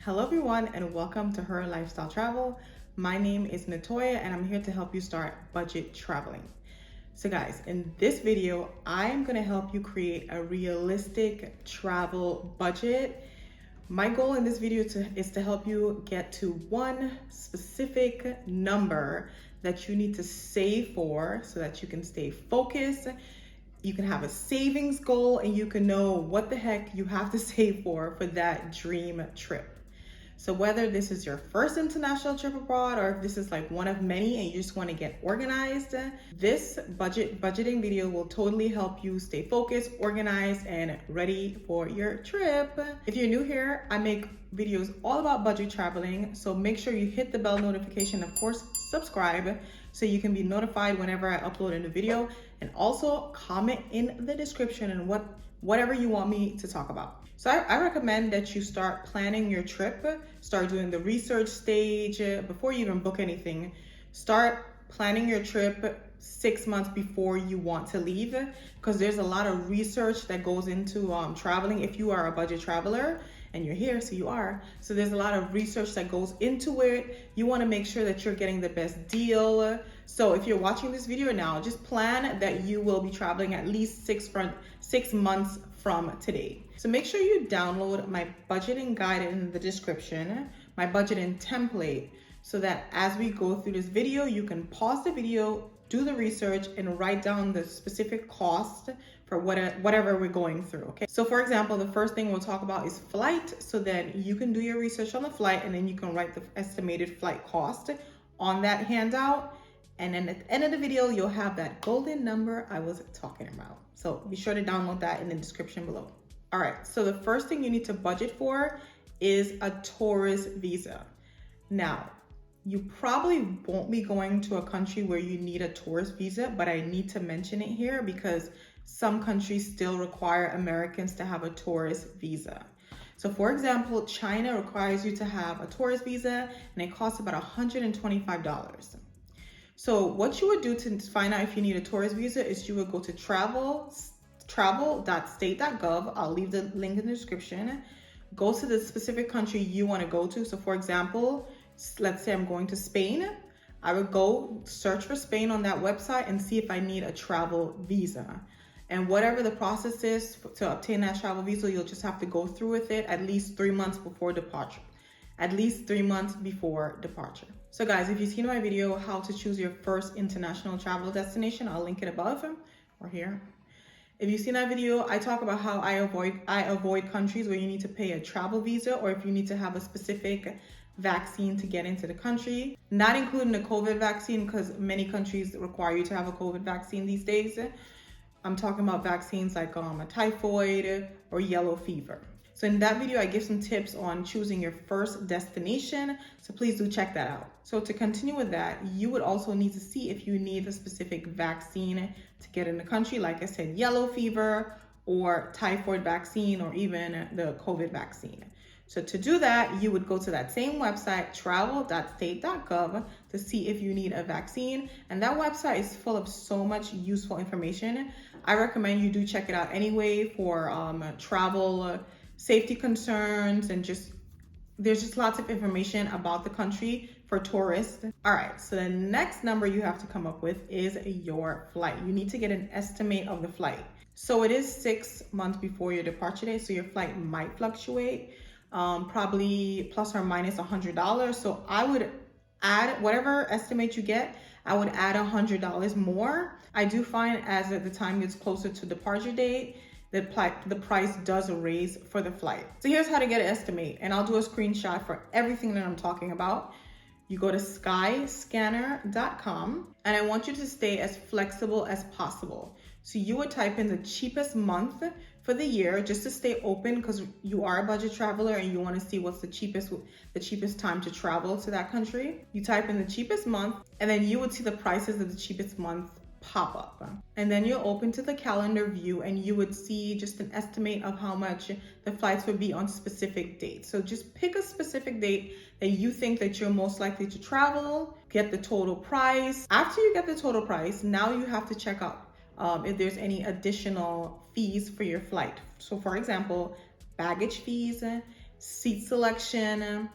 Hello everyone and welcome to Her Lifestyle Travel. My name is Natoya and I'm here to help you start budget traveling. So guys, in this video, I am going to help you create a realistic travel budget. My goal in this video is to help you get to one specific number that you need to save for so that you can stay focused. You can have a savings goal and you can know what the heck you have to save for that dream trip. So whether this is your first international trip abroad or if this is like one of many and you just want to get organized, this budgeting video will totally help you stay focused, organized, and ready for your trip. If you're new here, I make videos all about budget traveling. So make sure you hit the bell notification, of course, subscribe so you can be notified whenever I upload a new video, and also comment in the description and whatever you want me to talk about. So I recommend that you start planning your trip, start doing the research stage before you even book anything. Start planning your trip 6 months before you want to leave, because there's a lot of research that goes into traveling. If you are a budget traveler, and you're here, so you are. So there's a lot of research that goes into it. You wanna make sure that you're getting the best deal. So if you're watching this video now, just plan that you will be traveling at least 6 months from today. So make sure you download my budgeting guide in the description, my budgeting template, so that as we go through this video, you can pause the video, do the research, and write down the specific cost for whatever we're going through, okay? So for example, the first thing we'll talk about is flight, so that you can do your research on the flight and then you can write the estimated flight cost on that handout. And then at the end of the video, you'll have that golden number I was talking about. So be sure to download that in the description below. All right, so the first thing you need to budget for is a tourist visa. Now, you probably won't be going to a country where you need a tourist visa, but I need to mention it here because some countries still require Americans to have a tourist visa. So for example, China requires you to have a tourist visa and it costs about $125. So what you would do to find out if you need a tourist visa is you would go to travel.state.gov. I'll leave the link in the description. Go to the specific country you want to go to. So for example, let's say I'm going to Spain. I would go search for Spain on that website and see if I need a travel visa. And whatever the process is to obtain that travel visa, you'll just have to go through with it at least 3 months before departure. At least 3 months before departure. So guys, if you've seen my video, how to choose your first international travel destination, I'll link it above or here. If you've seen that video, I talk about how I avoid countries where you need to pay a travel visa or if you need to have a specific vaccine to get into the country, not including the COVID vaccine because many countries require you to have a COVID vaccine these days. I'm talking about vaccines like a typhoid or yellow fever. So in that video, I give some tips on choosing your first destination. So please do check that out. So to continue with that, you would also need to see if you need a specific vaccine to get in the country. Like I said, yellow fever or typhoid vaccine or even the COVID vaccine. So to do that, you would go to that same website, travel.state.gov, to see if you need a vaccine. And that website is full of so much useful information. I recommend you do check it out anyway for travel safety concerns and there's just lots of information about the country for tourists. All right, so the next number you have to come up with is your flight. You need to get an estimate of the flight. So it is 6 months before your departure date, so your flight might fluctuate, probably plus or minus $100. So I would add whatever estimate you get, I would add $100 more. I do find as the time gets closer to departure date, the price does raise for the flight. So here's how to get an estimate, and I'll do a screenshot for everything that I'm talking about. You go to skyscanner.com, and I want you to stay as flexible as possible. So you would type in the cheapest month for the year just to stay open because you are a budget traveler and you want to see what's the cheapest time to travel to that country. You type in the cheapest month, and then you would see the prices of the cheapest month pop up, and then you'll open to the calendar view and you would see just an estimate of how much the flights would be on specific dates. So just pick a specific date that you think that you're most likely to travel, get the total price. After you get the total price, now you have to check out if there's any additional fees for your flight. So for example, baggage fees, seat selection,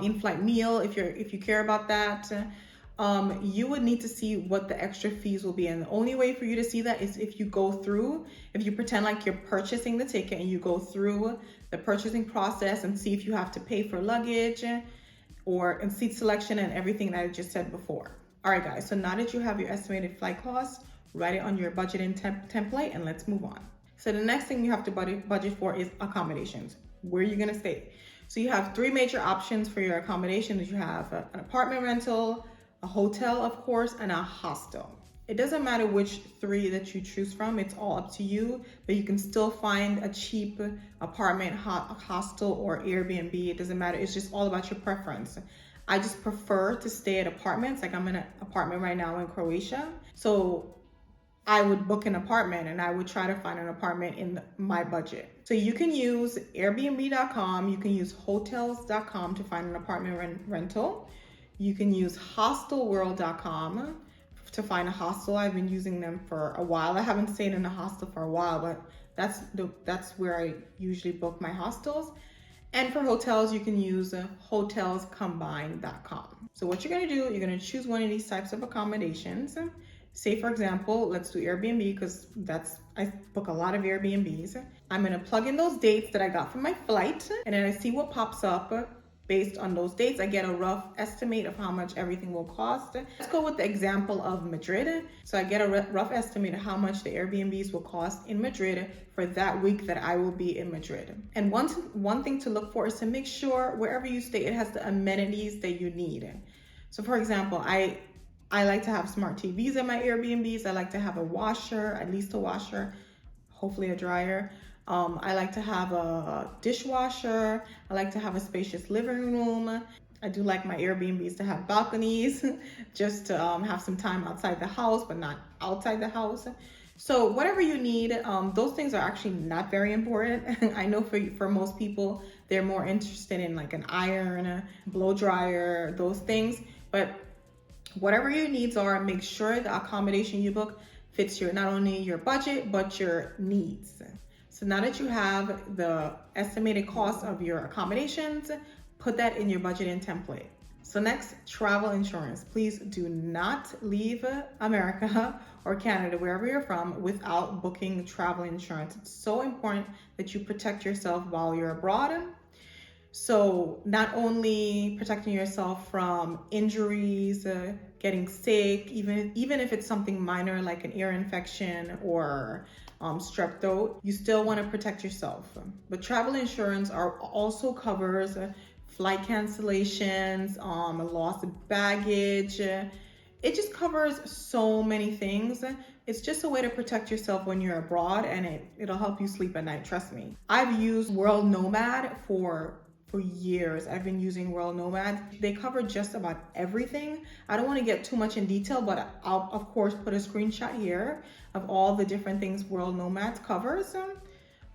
in-flight meal if you care about that. You would need to see what the extra fees will be, and the only way for you to see that is if you pretend like you're purchasing the ticket and you go through the purchasing process and see if you have to pay for luggage and seat selection and everything that I just said before. All right, guys, so now that you have your estimated flight cost, write it on your budgeting template and let's move on. So the next thing you have to budget for is accommodations. Where are you gonna stay? So you have three major options for your accommodations. You have an apartment rental, a hotel, of course, and a hostel. It doesn't matter which three that you choose from, it's all up to you, but you can still find a cheap apartment, hostel, or Airbnb. It doesn't matter, it's just all about your preference. I just prefer to stay at apartments. Like I'm in an apartment right now in Croatia. So I would book an apartment and I would try to find an apartment in my budget. So you can use Airbnb.com, you can use hotels.com to find an apartment rental. You can use hostelworld.com to find a hostel. I've been using them for a while. I haven't stayed in a hostel for a while, but that's where I usually book my hostels. And for hotels, you can use hotelscombined.com. So what you're gonna do, you're gonna choose one of these types of accommodations. Say for example, let's do Airbnb because I book a lot of Airbnbs. I'm gonna plug in those dates that I got from my flight, and then I see what pops up. Based on those dates, I get a rough estimate of how much everything will cost. Let's go with the example of Madrid. So I get a rough estimate of how much the Airbnbs will cost in Madrid for that week that I will be in Madrid. And one thing to look for is to make sure wherever you stay, it has the amenities that you need. So for example, I like to have smart TVs in my Airbnbs. I like to have a washer, at least a washer, hopefully a dryer. I like to have a dishwasher. I like to have a spacious living room. I do like my Airbnbs to have balconies just to have some time outside the house, but not outside the house. So whatever you need, those things are actually not very important. I know for most people, they're more interested in like an iron, a blow dryer, those things. But whatever your needs are, make sure the accommodation you book fits not only your budget, but your needs. So now that you have the estimated cost of your accommodations, put that in your budgeting template. So next, travel insurance. Please do not leave America or Canada, wherever you're from, without booking travel insurance. It's so important that you protect yourself while you're abroad. So not only protecting yourself from injuries, getting sick, even if it's something minor like an ear infection or strep throat, you still want to protect yourself. But travel insurance also covers flight cancellations, loss of baggage. It just covers so many things. It's just a way to protect yourself when you're abroad, and it'll help you sleep at night, trust me. I've used World Nomad for years. I've been using World Nomad. They cover just about everything. I don't want to get too much in detail, but I'll of course put a screenshot here of all the different things World Nomad covers.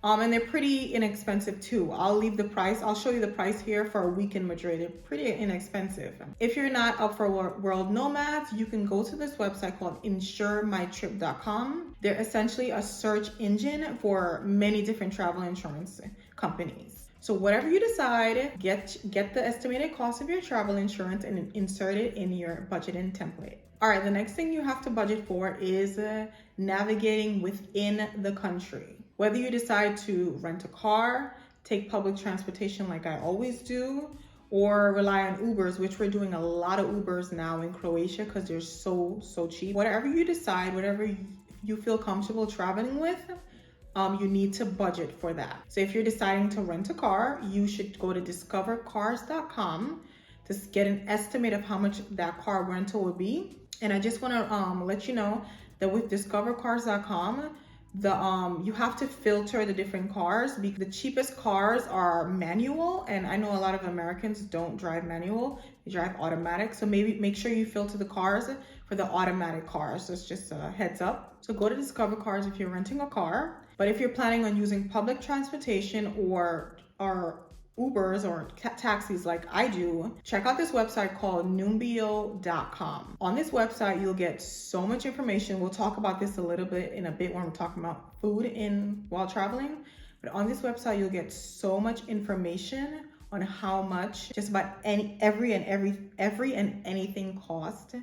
And they're pretty inexpensive too. I'll show you the price here for a week in Madrid. They're pretty inexpensive. If you're not up for World Nomads, you can go to this website called insuremytrip.com. They're essentially a search engine for many different travel insurance companies. So whatever you decide, get the estimated cost of your travel insurance and insert it in your budgeting template. All right, the next thing you have to budget for is navigating within the country. Whether you decide to rent a car, take public transportation like I always do, or rely on Ubers, which we're doing a lot of Ubers now in Croatia because they're so cheap. Whatever you decide, whatever you feel comfortable traveling with, you need to budget for that. So if you're deciding to rent a car, you should go to discovercars.com to get an estimate of how much that car rental would be. And I just want to let you know that with discovercars.com, you have to filter the different cars because the cheapest cars are manual, and I know a lot of Americans don't drive manual, they drive automatic. So maybe make sure you filter the cars for the automatic cars. That's just a heads up. So go to Discover Cars if you're renting a car. But if you're planning on using public transportation or Ubers or taxis like I do, check out this website called numbeo.com. On this website, you'll get so much information. We'll talk about this in a bit when we're talking about food while traveling. But on this website, you'll get so much information on how much just about every and anything cost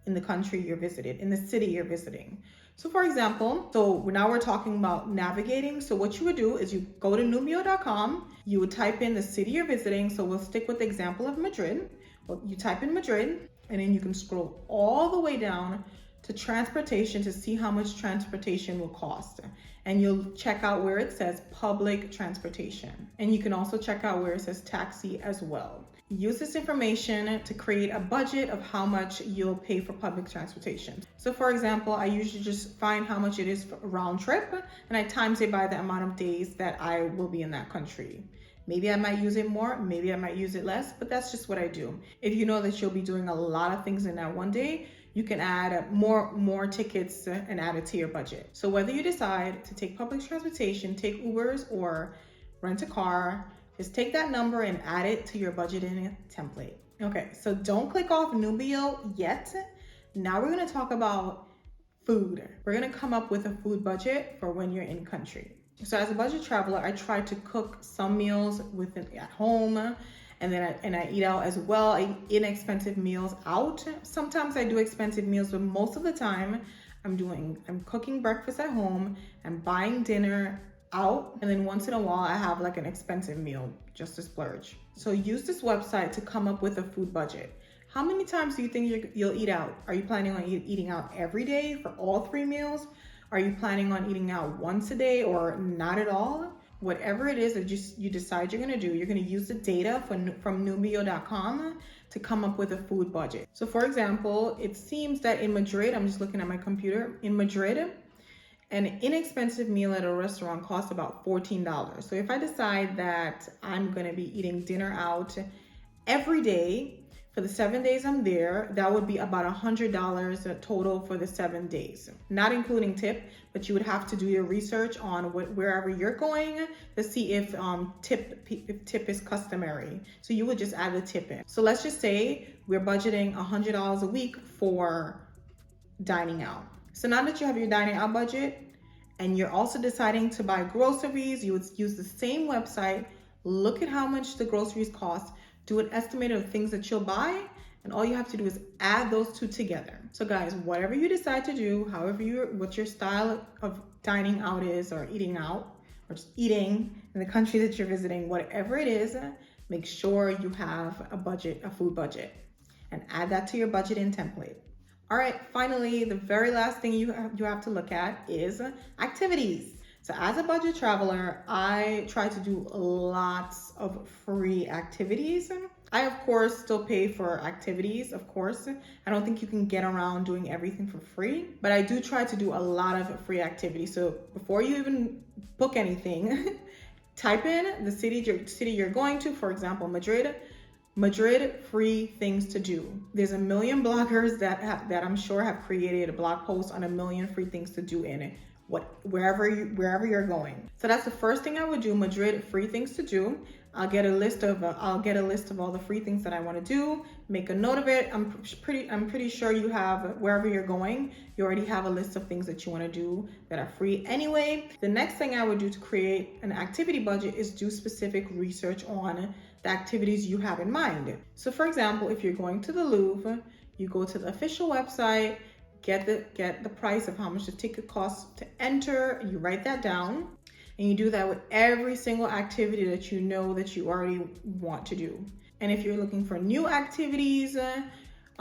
in the country you're visited, in the city you're visiting. So for example, so now we're talking about navigating. So what you would do is you go to Numio.com, you would type in the city you're visiting. So we'll stick with the example of Madrid. Well, you type in Madrid, and then you can scroll all the way down to transportation to see how much transportation will cost. And you'll check out where it says public transportation. And you can also check out where it says taxi as well. Use this information to create a budget of how much you'll pay for public transportation. So for example, I usually just find how much it is for a round trip, and I times it by the amount of days that I will be in that country. Maybe I might use it more, maybe I might use it less, but that's just what I do. If you know that you'll be doing a lot of things in that one day, you can add more tickets and add it to your budget. So whether you decide to take public transportation, take Ubers, or rent a car, just take that number and add it to your budgeting template. Okay, so don't click off Numio yet. Now we're gonna talk about food. We're gonna come up with a food budget for when you're in country. So as a budget traveler, I try to cook some meals at home, and then I eat out as well. I eat inexpensive meals out. Sometimes I do expensive meals, but most of the time I'm cooking breakfast at home, I'm buying dinner out, and then once in a while I have like an expensive meal just to splurge. So use this website to come up with a food budget. How many times do you think you'll eat out? Are you planning on eating out every day for all 3 meals? Are you planning on eating out once a day or not at all? Whatever it is that you decide you're gonna do, you're gonna use the data from Numio.com to come up with a food budget. So for example, it seems that in Madrid, I'm just looking at my computer, in Madrid, an inexpensive meal at a restaurant costs about $14. So if I decide that I'm gonna be eating dinner out every day for the 7 days I'm there, that would be about $100 total for the 7 days, not including tip, but you would have to do your research on wherever you're going to see if tip is customary. So you would just add the tip in. So let's just say we're budgeting $100 a week for dining out. So now that you have your dining out budget and you're also deciding to buy groceries, you would use the same website, look at how much the groceries cost, do an estimate of things that you'll buy, and all you have to do is add those two together. So guys, whatever you decide to do, what your style of dining out is, or eating out, or just eating in the country that you're visiting, whatever it is, make sure you have a food budget, and add that to your budgeting template. All right, finally, the very last thing you have to look at is activities. So as a budget traveler, I try to do lots of free activities. I, of course, still pay for activities, of course. I don't think you can get around doing everything for free, but I do try to do a lot of free activities. So before you even book anything, type in the city you're going to, for example, Madrid, free things to do. There's a million bloggers that I'm sure have created a blog post on a million free things to do in it. Wherever you're going. So that's the first thing I would do. Madrid, free things to do. I'll get a list of all the free things that I want to do. Make a note of it. I'm pretty sure you have, wherever you're going, you already have a list of things that you want to do that are free anyway. The next thing I would do to create an activity budget is do specific research on the activities you have in mind. So for example, if you're going to the Louvre, you go to the official website, get the price of how much the ticket costs to enter, you write that down, and you do that with every single activity that you know that you already want to do. And if you're looking for new activities,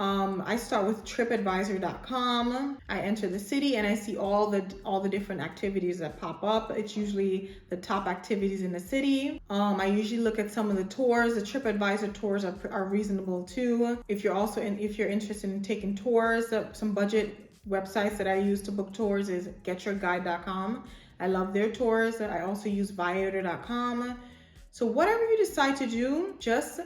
I start with tripadvisor.com. I enter the city and I see all the different activities that pop up. It's usually the top activities in the city. I usually look at some of the tours. The TripAdvisor tours are reasonable too. If you're interested in taking tours, some budget websites that I use to book tours is getyourguide.com. I love their tours. I also use viator.com. So whatever you decide to do, just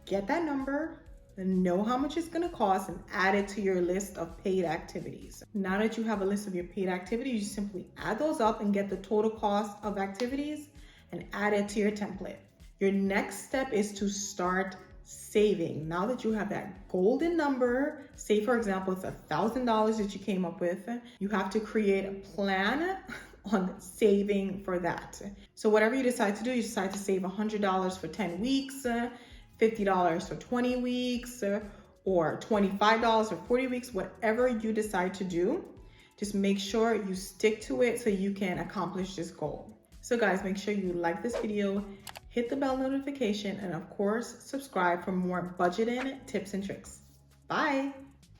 get that number, and know how much it's going to cost, and add it to your list of paid activities. Now that you have a list of your paid activities, you simply add those up and get the total cost of activities and add it to your template. Your next step is to start saving. Now that you have that golden number, say for example, it's $1,000 that you came up with, you have to create a plan on saving for that. So whatever you decide to do, you decide to save $100 for 10 weeks, $50 for 20 weeks, or $25 for 40 weeks, whatever you decide to do, just make sure you stick to it so you can accomplish this goal. So guys, make sure you like this video, hit the bell notification, and of course, subscribe for more budgeting tips and tricks. Bye.